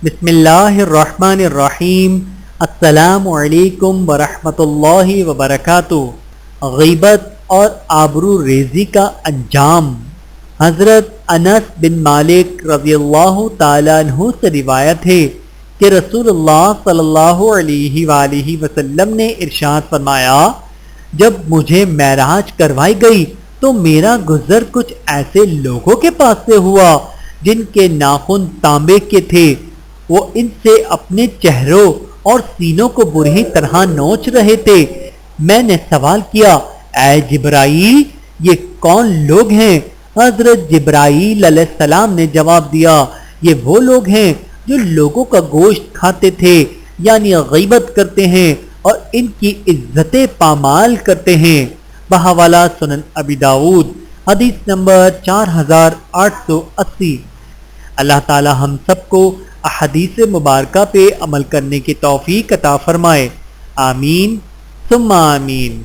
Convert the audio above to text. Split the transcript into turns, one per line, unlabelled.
بسم اللہ الرحمن الرحیم۔ السلام علیکم ورحمۃ اللہ وبرکاتہ۔ غیبت اور آبرو ریزی کا انجام۔ حضرت انس بن مالک رضی اللہ تعالیٰ عنہ سے روایت ہے کہ رسول اللہ صلی اللہ علیہ وآلہ وسلم نے ارشاد فرمایا، جب مجھے معراج کروائی گئی تو میرا گزر کچھ ایسے لوگوں کے پاس سے ہوا جن کے ناخن تانبے کے تھے۔ وہ ان سے اپنے چہروں اور سینوں کو بری طرح نوچ رہے تھے۔ میں نے سوال کیا، اے جبرائیل، یہ کون لوگ ہیں؟ حضرت جبرائیل علیہ السلام نے جواب دیا، یہ وہ لوگ ہیں جو لوگوں کا گوشت کھاتے تھے، یعنی غیبت کرتے ہیں اور ان کی عزت پامال کرتے ہیں۔ بحوالہ سنن ابی داؤد، حدیث نمبر 4880۔ اللہ تعالی ہم سب کو احادیث مبارکہ پہ عمل کرنے کی توفیق عطا فرمائے، آمین ثم آمین۔